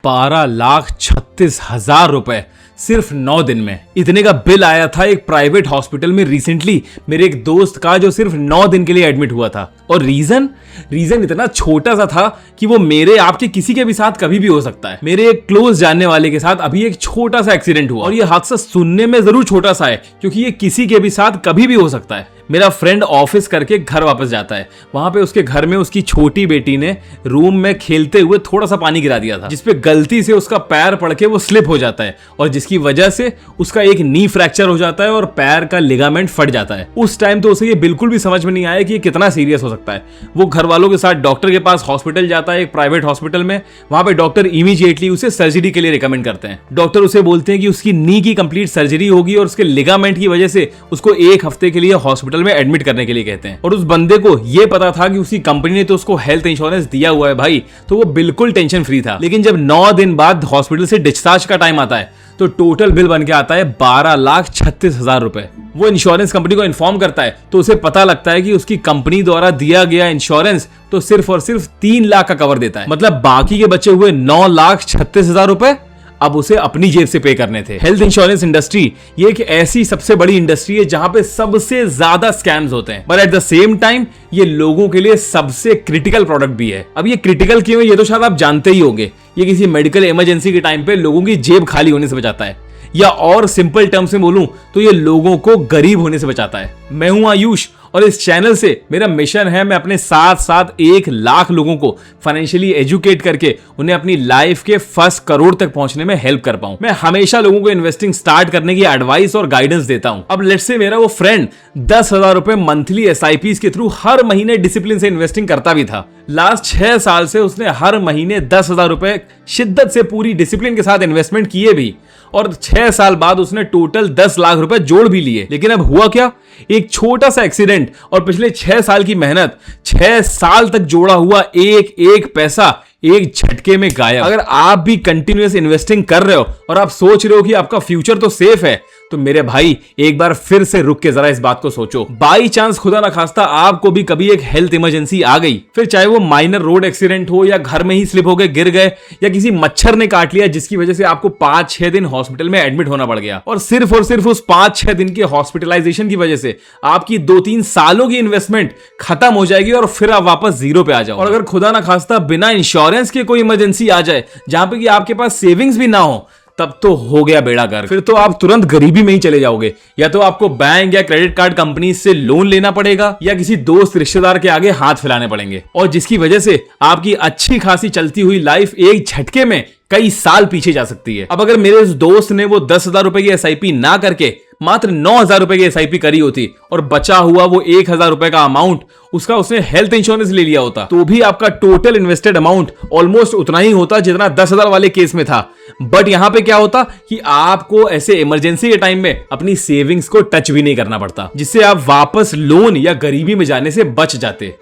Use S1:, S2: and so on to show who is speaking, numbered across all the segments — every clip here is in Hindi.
S1: 12,36,000 रुपए सिर्फ 9 दिन में। इतने का बिल आया था एक प्राइवेट हॉस्पिटल में रिसेंटली मेरे एक दोस्त का, जो सिर्फ 9 दिन के लिए एडमिट हुआ था। और रीजन इतना छोटा सा था कि वो मेरे आपके किसी के भी साथ कभी भी हो सकता है। मेरे एक क्लोज जानने वाले के साथ अभी एक छोटा सा एक्सीडेंट हुआ, और ये हादसा सुनने में जरूर छोटा सा है क्योंकि ये किसी के भी साथ कभी भी हो सकता है। मेरा फ्रेंड ऑफिस करके घर वापस जाता है। वहां पे उसके घर में उसकी छोटी बेटी ने रूम में खेलते हुए थोड़ा सा पानी गिरा दिया था, जिसपे गलती से उसका पैर पड़ के वो स्लिप हो जाता है, और जिसकी वजह से उसका एक नी फ्रैक्चर हो जाता है और पैर का लिगामेंट फट जाता है। उस टाइम तो उसे ये बिल्कुल भी समझ में नहीं आया कि ये कितना सीरियस हो सकता है। वो घर वालों के साथ डॉक्टर के पास हॉस्पिटल जाता है, एक प्राइवेट हॉस्पिटल में। वहां पे डॉक्टर इमीडिएटली उसे सर्जरी के लिए रिकमेंड करते हैं। डॉक्टर उसे बोलते हैं कि उसकी नी की कंप्लीट सर्जरी होगी और उसके लिगामेंट की वजह से उसको 1 हफ्ते के लिए हॉस्पिटल में एडमिट करने के लिए कहते हैं। और उस बंदे को यह पता था कि उसकी कंपनी ने तो उसको हेल्थ इंश्योरेंस दिया हुआ है भाई, तो वो बिल्कुल टेंशन फ्री था। लेकिन जब 9 दिन बाद हॉस्पिटल से डिस्चार्ज का टाइम आता है तो टोटल बिल बन के आता है 12,36,000 रुपए। वो इंश्योरेंस कंपनी को इन्फॉर्म करता है तो उसे पता लगता है कि उसकी कंपनी द्वारा दिया गया इंश्योरेंस तो सिर्फ और सिर्फ 3 लाख का कवर देता है। मतलब बाकी के बचे हुए 9,36,000 रुपए अब उसे अपनी जेब से पे करने थे। हेल्थ इंश्योरेंस इंडस्ट्री ये एक ऐसी सबसे बड़ी इंडस्ट्री है जहां पे सबसे ज्यादा स्कैम्स होते हैं, but at the same time ये लोगों के लिए सबसे क्रिटिकल प्रोडक्ट भी है। अब ये क्रिटिकल क्यों है ये तो शायद आप जानते ही होंगे। ये किसी मेडिकल इमरजेंसी के टाइम पे लोगों की जेब खाली होने से बचाता है, या और सिंपल टर्म्स में बोलूं तो ये लोगों को गरीब होने से बचाता है। मैं हूं आयुष और इस चैनल से मेरा मिशन है मैं अपने साथ साथ 1 लाख लोगों को फाइनेंशियली एजुकेट करके उन्हें अपनी लाइफ के फर्स्ट करोड़ तक पहुंचने में हेल्प कर पाऊं। मैं हमेशा लोगों को इन्वेस्टिंग स्टार्ट करने की एडवाइस और गाइडेंस देता हूं। अब लेट्स से मेरा वो फ्रेंड 10,000 रुपए मंथली SIPs के थ्रू हर महीने डिसिप्लिन से इन्वेस्टिंग करता भी था। लास्ट 6 साल से उसने हर महीने 10,000 रुपए शिद्दत से पूरी डिसिप्लिन के साथ इन्वेस्टमेंट किए भी, और 6 साल बाद उसने टोटल 10 लाख रुपए जोड़ भी लिए। लेकिन अब हुआ क्या, एक छोटा सा एक्सीडेंट और पिछले 6 साल की मेहनत, 6 साल तक जोड़ा हुआ एक एक पैसा एक झटके में गायब। अगर आप भी कंटिन्यूअस इन्वेस्टिंग कर रहे हो और आप सोच रहे हो कि आपका फ्यूचर तो सेफ है, तो मेरे भाई एक बार फिर से रुक के जरा इस बात को सोचो। बाई चांस खुदा ना खास्ता आपको भी कभी एक हेल्थ इमरजेंसी आ गई, फिर चाहे वो माइनर रोड एक्सीडेंट हो, या घर में ही स्लिप हो गए गिर गए, या किसी मच्छर ने काट लिया जिसकी वजह से आपको 5-6 दिन हॉस्पिटल में एडमिट होना पड़ गया, और सिर्फ उस 5-6 दिन के हॉस्पिटलाइजेशन की वजह से आपकी 2-3 सालों की इन्वेस्टमेंट खत्म हो जाएगी और फिर आप वापस जीरो पे आ जाओ। और अगर खुदा ना खास्ता बिना इंश्योरेंस के कोई इमरजेंसी आ जाए जहां पे कि आपके पास सेविंग्स भी ना हो, तब तो हो गया बेड़ा गर्क। फिर तो आप तुरंत गरीबी में ही चले जाओगे। या तो आपको बैंक या क्रेडिट कार्ड कंपनी से लोन लेना पड़ेगा, या किसी दोस्त रिश्तेदार के आगे हाथ फैलाने पड़ेंगे, और जिसकी वजह से आपकी अच्छी खासी चलती हुई लाइफ एक झटके में कई साल पीछे जा सकती है। अब अगर मेरे इस दोस्त ने वो 10,000 रुपए की SIP ना करके मात्र 9,000 रुपए की SIP करी होती और बचा हुआ वो 1,000 रुपए का अमाउंट उसका उसने हेल्थ इंश्योरेंस ले लिया होता, तो भी आपका टोटल इन्वेस्टेड अमाउंट ऑलमोस्ट उतना ही होता जितना 10,000 वाले केस में था। बट यहां पे क्या होता कि आपको ऐसे इमरजेंसी के टाइम में अपनी सेविंग्स को टच भी नहीं करना पड़ता, जिससे आप वापस लोन या गरीबी में जाने से बच जाते।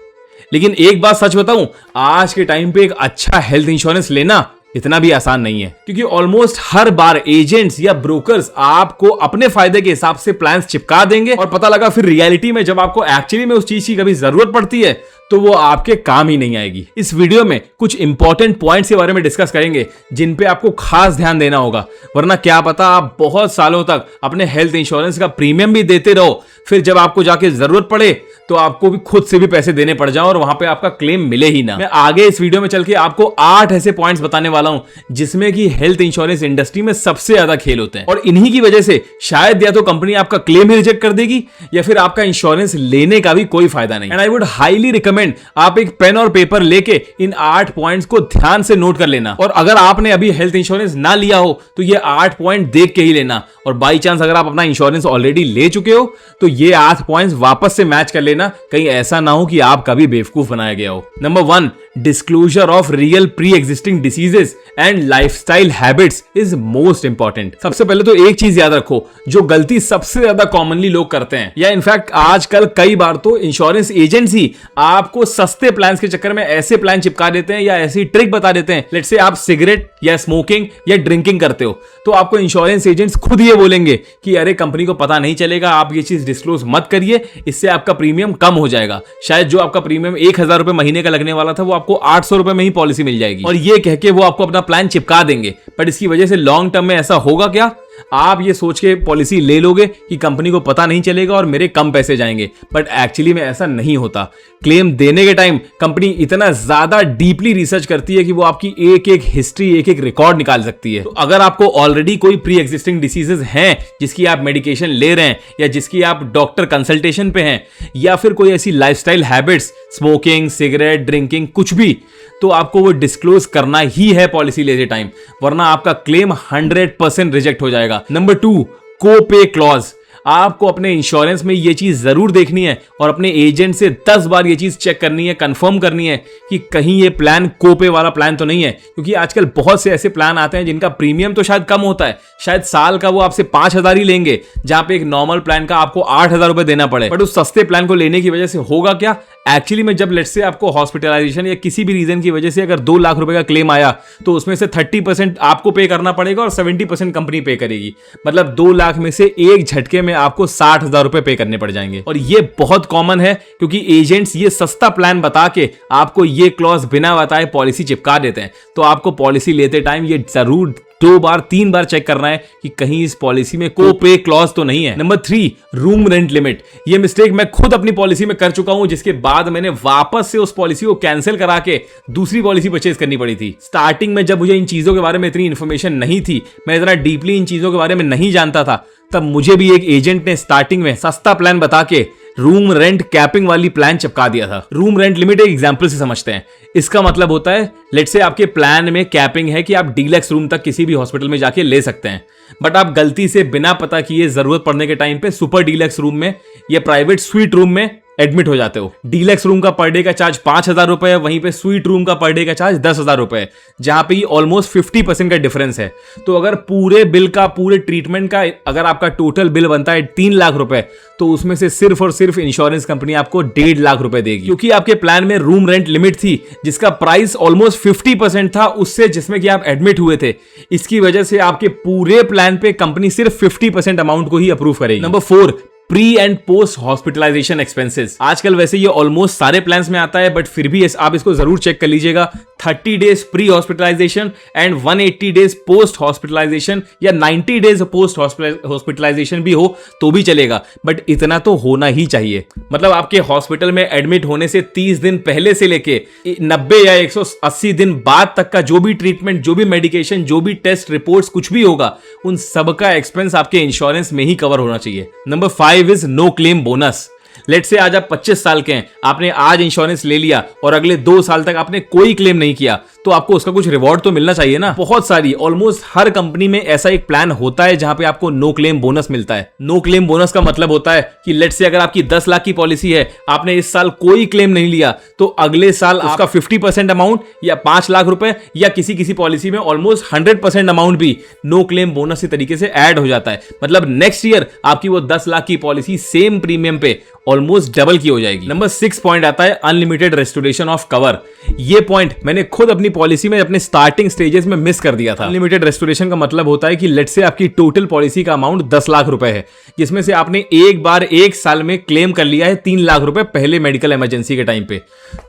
S1: लेकिन एक बात सच बताऊं, आज के टाइम पे एक अच्छा हेल्थ इंश्योरेंस लेना इतना भी आसान नहीं है, क्योंकि ऑलमोस्ट हर बार एजेंट्स या ब्रोकर्स आपको अपने फायदे के हिसाब से प्लान्स चिपका देंगे, और पता लगा फिर रियलिटी में जब आपको एक्चुअली में उस चीज की कभी जरूरत पड़ती है तो वो आपके काम ही नहीं आएगी। इस वीडियो में कुछ इंपॉर्टेंट पॉइंट्स के बारे में डिस्कस करेंगे जिन पे आपको खास ध्यान देना होगा, वरना क्या पता आप बहुत सालों तक अपने हेल्थ इंश्योरेंस का प्रीमियम भी देते रहो, फिर जब आपको जाके जरूरत पड़े तो आपको भी खुद से भी पैसे देने पड़ जाओ और वहां पे आपका क्लेम मिले ही ना। मैं आगे इस वीडियो में चल के आपको 8 ऐसे पॉइंट्स बताने वाला हूं जिसमें कि हेल्थ इंश्योरेंस इंडस्ट्री में सबसे ज्यादा खेल होते हैं, और इन्हीं की वजह से शायद या तो कंपनी आपका क्लेम ही रिजेक्ट कर देगी, या फिर आपका इंश्योरेंस लेने का भी कोई फायदा नहीं। And I would highly recommend आप एक पेन और पेपर लेके इन 8 पॉइंट्स को ध्यान से नोट कर लेना, और अगर आपने अभी हेल्थ इंश्योरेंस ना लिया हो तो ये 8 पॉइंट देख के ही लेना, और बाई चांस अगर आप अपना इंश्योरेंस ऑलरेडी ले चुके हो तो ये 8 पॉइंट्स वापस से मैच कर लेना, कहीं ऐसा ना हो कि आप कभी बेवकूफ बनाया गया हो। Number 1, disclosure of real pre existing diseases and lifestyle habits is most important. सबसे पहले तो एक चीज याद रखो, जो गलती सबसे ज्यादा कॉमनली लोग करते हैं, या इनफैक्ट आजकल कई बार तो इंश्योरेंस एजेंट्स ही आपको सस्ते प्लान के चक्कर में ऐसे प्लान चिपका देते हैं या ऐसी ट्रिक बता देते हैं। लेट्स से आप सिगरेट या स्मोकिंग या ड्रिंकिंग करते हो तो आपको इंश्योरेंस एजेंट्स खुद ये बोलेंगे कि अरे कंपनी को पता नहीं चलेगा, आप ये चीज डिस्क्लोज मत करिए, इससे आपका प्रीमियम कम हो जाएगा। शायद जो आपका प्रीमियम 1,000 रुपए महीने का लगने वाला था वो आपको आपको 800 रुपए में ही पॉलिसी मिल जाएगी, और ये कह के वो आपको अपना प्लान चिपका देंगे। बट इसकी वजह से लॉन्ग टर्म में ऐसा होगा क्या, आप ये सोच के पॉलिसी ले लोगे कि कंपनी को पता नहीं चलेगा और मेरे कम पैसे जाएंगे, बट एक्चुअली में ऐसा नहीं होता। क्लेम देने के टाइम कंपनी इतना ज्यादा डीपली रिसर्च करती है कि वो आपकी एक एक हिस्ट्री, एक एक रिकॉर्ड निकाल सकती है। तो अगर आपको ऑलरेडी कोई प्री एग्जिस्टिंग डिसीजेस हैं जिसकी आप मेडिकेशन ले रहे हैं, या जिसकी आप डॉक्टर कंसल्टेशन पे हैं, या फिर कोई ऐसी lifestyle habits, smoking, cigarette, drinking, कुछ भी, तो आपको वो डिस्क्लोज करना ही है पॉलिसी लेते टाइम, वरना आपका क्लेम 100% रिजेक्ट हो जाएगा। नंबर 2, को पे क्लॉज। आपको अपने इंश्योरेंस में ये चीज जरूर देखनी है और अपने एजेंट से 10 बार ये चीज चेक करनी है, कंफर्म करनी है कि कहीं ये प्लान कोपे वाला प्लान तो नहीं है, क्योंकि आजकल बहुत से ऐसे प्लान आते हैं जिनका प्रीमियम तो शायद कम होता है, शायद साल का वो आपसे 5,000 ही लेंगे, जहां पे एक नॉर्मल प्लान का आपको 8,000 रुपए देना पड़े। बट उस सस्ते प्लान को लेने की वजह से होगा क्या, एक्चुअली में जब लेट्स से आपको हॉस्पिटलाइजेशन या किसी भी रीजन की वजह से अगर 2 लाख रुपए का क्लेम आया, तो उसमें से 30% आपको पे करना पड़ेगा और 70% कंपनी पे करेगी। मतलब 2 लाख में से एक झटके में आपको 60,000 रुपए पे करने पड़ जाएंगे। और ये बहुत कॉमन है, क्योंकि एजेंट्स ये सस्ता प्लान बता के आपको ये क्लॉज बिना बताए पॉलिसी चिपका देते हैं। तो आपको पॉलिसी लेते टाइम ये जरूर 2 बार 3 बार चेक करना है कि कहीं इस पॉलिसी में को पे क्लॉज तो नहीं है। Number 3, room rent limit. ये मिस्टेक मैं खुद अपनी पॉलिसी में कर चुका हूं, जिसके बाद मैंने वापस से उस पॉलिसी को कैंसिल करा के दूसरी पॉलिसी परचेज करनी पड़ी थी। स्टार्टिंग में जब मुझे इन चीजों के बारे में इतनी इंफॉर्मेशन नहीं थी, मैं इतना डीपली इन चीजों के बारे में नहीं जानता था, तब मुझे भी एक एजेंट ने स्टार्टिंग में सस्ता प्लान बता के रूम रेंट कैपिंग वाली प्लान चिपका दिया था। रूम रेंट लिमिट एक एग्जांपल से समझते हैं। इसका मतलब होता है, लेट्स से आपके प्लान में कैपिंग है कि आप डीलक्स रूम तक किसी भी हॉस्पिटल में जाके ले सकते हैं, बट आप गलती से बिना पता किए जरूरत पड़ने के टाइम पे सुपर डीलक्स रूम में या प्राइवेट स्वीट रूम में एडमिट हो जाते हो। डीलक्स रूम का पर डे का चार्ज 5,000 रुपए है, वहीं पे स्वीट रूम का पर डे का चार्ज 10,000 रुपए है, जहां पे ऑलमोस्ट 50% का डिफरेंस है। तो अगर पूरे बिल का, पूरे ट्रीटमेंट का अगर आपका टोटल बिल बनता है 3 लाख रुपए, तो उसमें से सिर्फ और सिर्फ इंश्योरेंस कंपनी आपको 1.5 लाख रुपए देगी, क्योंकि आपके प्लान में रूम रेंट लिमिट थी जिसका प्राइस ऑलमोस्ट 50% था उससे जिसमें कि आप एडमिट हुए थे। इसकी वजह से आपके पूरे प्लान पे कंपनी सिर्फ 50% अमाउंट को ही अप्रूव करेगी। Number 4, pre and post hospitalisation expenses. आजकल वैसे ये ऑलमोस्ट सारे प्लान्स में आता है, बट फिर भी आप इसको जरूर चेक कर लीजिएगा। 30 days pre hospitalisation and 180 days post hospitalisation, या 90 डेज पोस्ट हॉस्पिटलाइजेशन भी हो तो भी चलेगा, बट इतना तो होना ही चाहिए। मतलब आपके हॉस्पिटल में एडमिट होने से 30 दिन पहले से लेके 90 या 180 दिन बाद तक का जो भी ट्रीटमेंट, जो भी मेडिकेशन, जो भी टेस्ट रिपोर्ट्स कुछ भी होगा, उन सबका एक्सपेंस आपके इंश्योरेंस में ही कवर होना चाहिए। Number 5 is no claim bonus. Late से आज आप 25 साल के हैं, आपने आज इंश्योरेंस ले लिया और अगले 2 साल तक आपने कोई क्लेम नहीं किया, तो आपको उसका कुछ रिवॉर्ड तो मिलना चाहिए ना। बहुत सारी, ऑलमोस्ट हर कंपनी में ऐसा एक प्लान होता है जहां पे आपको नो क्लेम बोनस मिलता है। नो क्लेम बोनस का मतलब होता है कि लेट से अगर आपकी 10 लाख की पॉलिसी है, आपने इस साल कोई क्लेम नहीं लिया, तो अगले साल उसका 50% अमाउंट या 5 लाख रुपए, या किसी किसी पॉलिसी में ऑलमोस्ट 100% अमाउंट भी नो क्लेम बोनस के तरीके से ऐड हो जाता है। मतलब नेक्स्ट ईयर आपकी वो 10 लाख की पॉलिसी सेम प्रीमियम पे ऑलमोस्ट डबल की हो जाएगी। नंबर 6 पॉइंट आता है अनलिमिटेड रेस्टोरेशन ऑफ कवर। ये पॉइंट मैंने खुद अपनी पॉलिसी में अपने स्टार्टिंग स्टेजेस में मिस कर दिया था। अनलिमिटेड रेस्टोरेशन का मतलब होता है कि लेट से आपकी टोटल पॉलिसी का अमाउंट 10 लाख रुपए है, जिसमें से आपने एक बार 1 साल में क्लेम कर लिया है 3 लाख रुपए पहले मेडिकल इमरजेंसी के टाइम पे,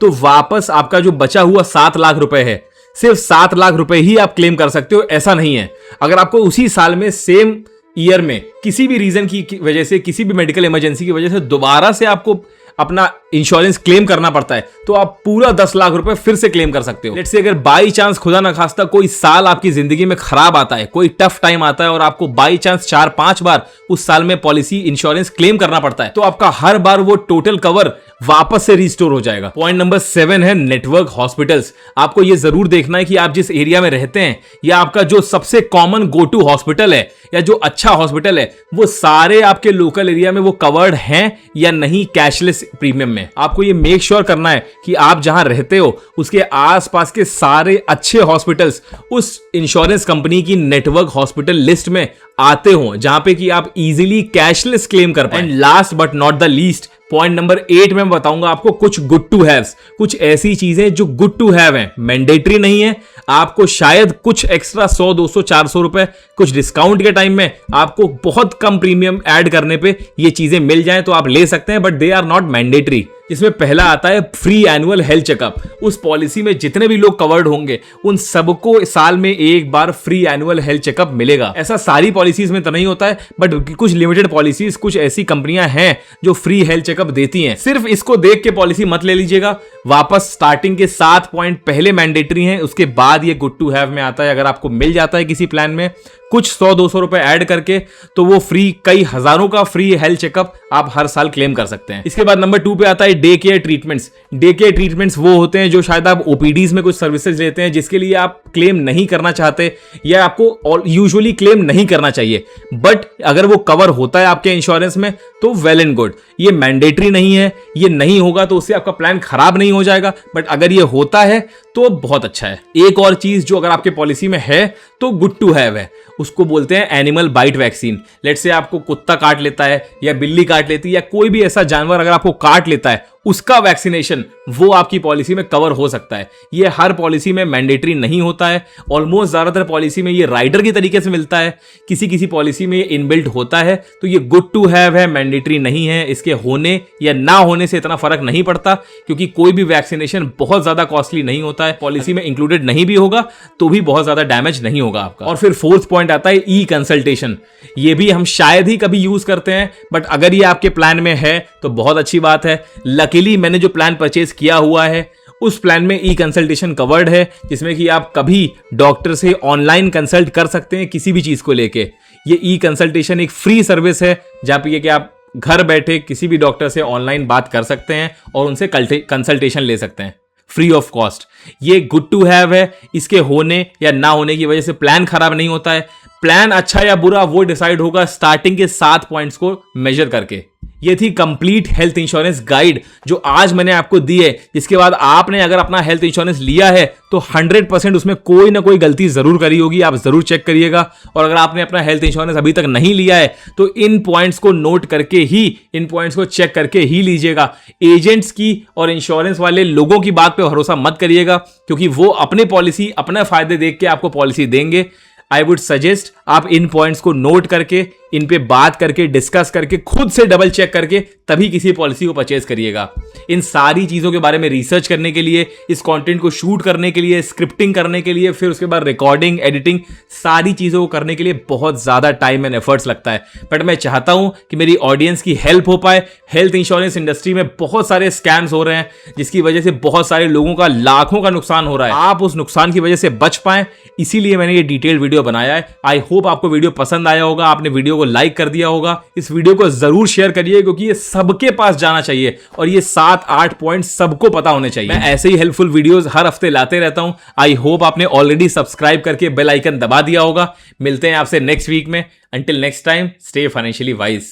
S1: तो वापस आपका जो बचा हुआ 7 लाख रुपए है, सिर्फ 7 लाख रुपए ही आप क्लेम कर सकते हो। ऐसा नहीं है, अगर आपको उसी साल में सेम ईयर में किसी भी रीजन की वजह से, किसी भी मेडिकल इमरजेंसी की वजह से दोबारा से आपको अपना इंश्योरेंस क्लेम करना पड़ता है, तो आप पूरा 10 लाख रुपए फिर से क्लेम कर सकते हो। लेट्स से अगर बाई चांस, खुदा ना खास्ता, कोई साल आपकी जिंदगी में खराब आता है, कोई टफ टाइम आता है और आपको बाई चांस 4-5 बार उस साल में पॉलिसी इंश्योरेंस क्लेम करना पड़ता है, तो आपका हर बार वो टोटल कवर वापस से रिस्टोर हो जाएगा। पॉइंट नंबर 7 है नेटवर्क हॉस्पिटल्स। आपको ये जरूर देखना है कि आप जिस एरिया में रहते हैं, या आपका जो सबसे कॉमन गो टू हॉस्पिटल है या जो अच्छा हॉस्पिटल है, वो सारे आपके लोकल एरिया में वो कवर्ड हैं या नहीं कैशलेस प्रीमियम में। आपको ये मेक श्योर करना है कि आप जहां रहते हो उसके आसपास के सारे अच्छे हॉस्पिटल्स उस इंश्योरेंस कंपनी की नेटवर्क हॉस्पिटल लिस्ट में आते हो, जहां पे कि आप इजीली कैशलेस क्लेम कर पाए। And last but not the least, point number 8 में बताऊंगा आपको कुछ गुड टू हैव्स, कुछ ऐसी चीजें जो गुड टू हैव हैं, मैंडेटरी नहीं है। आपको शायद कुछ एक्स्ट्रा 100, 200, 400 रुपए कुछ डिस्काउंट के टाइम में आपको बहुत कम प्रीमियम ऐड करने पे ये चीजें मिल जाएं तो आप ले सकते हैं, but they are not mandatory. इसमें पहला आता है फ्री एनुअल हेल्थ चेकअप। उस पॉलिसी में जितने भी लोग कवर्ड होंगे उन सबको साल में एक बार फ्री एनुअल हेल्थ चेकअप मिलेगा। ऐसा सारी पॉलिसीज में तो नहीं होता है, बट कुछ लिमिटेड पॉलिसीज, कुछ ऐसी कंपनियां हैं जो फ्री हेल्थ चेकअप देती हैं। सिर्फ इसको देख के पॉलिसी मत ले लीजिएगा, वापस स्टार्टिंग के 7 पॉइंट पहले मैंडेटरी हैं, उसके बाद ये गुड टू हैव में आता है। अगर आपको मिल जाता है किसी प्लान में कुछ 100-200 रुपए ऐड करके, तो वो फ्री, कई हजारों का फ्री हेल्थ चेकअप आप हर साल क्लेम कर सकते हैं। इसके बाद नंबर 2 पे आता है day care treatments. Day care treatments वो होते हैं जो शायद आप ओपीडीज में कुछ सर्विसेज लेते हैं जिसके लिए आप क्लेम नहीं करना चाहते या आपको यूजुअली क्लेम नहीं करना चाहिए, बट अगर वो कवर होता है आपके इंश्योरेंस में तो वेल एंड गुड। ये मैंडेटरी नहीं है, ये नहीं होगा तो उससे आपका प्लान खराब नहीं हो जाएगा, बट अगर ये होता है तो बहुत अच्छा है। एक और चीज जो अगर आपके पॉलिसी में है तो गुड टू हैव है, उसको बोलते हैं एनिमल बाइट वैक्सीन। लेट से आपको कुत्ता काट लेता है या बिल्ली काट लेती है या कोई भी ऐसा जानवर अगर आपको काट लेता है, उसका वैक्सीनेशन वो आपकी पॉलिसी में कवर हो सकता है। ये हर पॉलिसी में मैंडेटरी नहीं होता है, ऑलमोस्ट ज्यादातर पॉलिसी में ये राइडर की तरीके से मिलता है, किसी किसी पॉलिसी में ये इनबिल्ट होता है। तो ये गुड टू हैव है, मैंडेटरी नहीं है। इसके होने या ना होने से इतना फर्क नहीं पड़ता, क्योंकि कोई भी वैक्सीनेशन बहुत ज्यादा कॉस्टली नहीं होता है। पॉलिसी में इंक्लूडेड नहीं भी होगा तो भी बहुत ज्यादा डैमेज नहीं होगा आपका। और फिर 4th पॉइंट आता है ई कंसल्टेशन। ये भी हम शायद ही कभी यूज करते हैं, बट अगर ये आपके प्लान में है तो बहुत अच्छी बात है। लकीली मैंने जो प्लान परचेज किया हुआ है उस प्लान में ई कंसल्टेशन कवर्ड है, जिसमें कि आप कभी डॉक्टर से ऑनलाइन कंसल्ट कर सकते हैं किसी भी चीज को लेके। ये ई कंसल्टेशन एक फ्री सर्विस है जहां पे कि आप घर बैठे किसी भी डॉक्टर से ऑनलाइन बात कर सकते हैं और उनसे कंसल्टेशन ले सकते हैं फ्री ऑफ कॉस्ट। ये गुड टू हैव है। इसके होने या ना होने की वजह से प्लान खराब नहीं होता है। प्लान अच्छा या बुरा वो डिसाइड होगा स्टार्टिंग के 7 पॉइंट्स को मेजर करके। ये थी कंप्लीट हेल्थ इंश्योरेंस गाइड जो आज मैंने आपको दी है, जिसके बाद आपने अगर अपना हेल्थ इंश्योरेंस लिया है तो 100% उसमें कोई ना कोई गलती जरूर करी होगी, आप जरूर चेक करिएगा। और अगर आपने अपना हेल्थ इंश्योरेंस अभी तक नहीं लिया है तो इन पॉइंट्स को नोट करके ही, इन पॉइंट्स को चेक करके ही लीजिएगा। एजेंट्स की और इंश्योरेंस वाले लोगों की बात पे भरोसा मत करिएगा, क्योंकि वो अपनी पॉलिसी, अपने फायदे देख के आपको पॉलिसी देंगे। आई वुड सजेस्ट आप इन पॉइंट्स को नोट करके, इन पे बात करके, डिस्कस करके, खुद से डबल चेक करके तभी किसी पॉलिसी को परचेज करिएगा। इन सारी चीजों के बारे में रिसर्च करने के लिए, इस कंटेंट को शूट करने के लिए, स्क्रिप्टिंग करने के लिए, फिर उसके बाद रिकॉर्डिंग, एडिटिंग, सारी चीजों को करने के लिए बहुत ज्यादा टाइम एंड एफर्ट्स लगता है। बट मैं चाहता हूं कि मेरी ऑडियंस की हेल्प हो पाए। हेल्थ इंश्योरेंस इंडस्ट्री में बहुत सारे स्कैम्स हो रहे हैं जिसकी वजह से बहुत सारे लोगों का लाखों का नुकसान हो रहा है। आप उस नुकसान की वजह से बच पाए, इसीलिए मैंने ये डिटेल्ड वीडियो बनाया है। आई होप आपको वीडियो पसंद आया होगा, आपने वीडियो को लाइक कर दिया होगा। इस वीडियो को जरूर शेयर करिए, क्योंकि ये सबके पास जाना चाहिए और ये 7-8 पॉइंट सबको पता होने चाहिए। मैं ऐसे ही हेल्पफुल वीडियोस हर हफ्ते लाते रहता हूं। आई होप आपने ऑलरेडी सब्सक्राइब करके बेल आइकन दबा दिया होगा। मिलते हैं आपसे नेक्स्ट वीक में। Until next time, stay financially wise.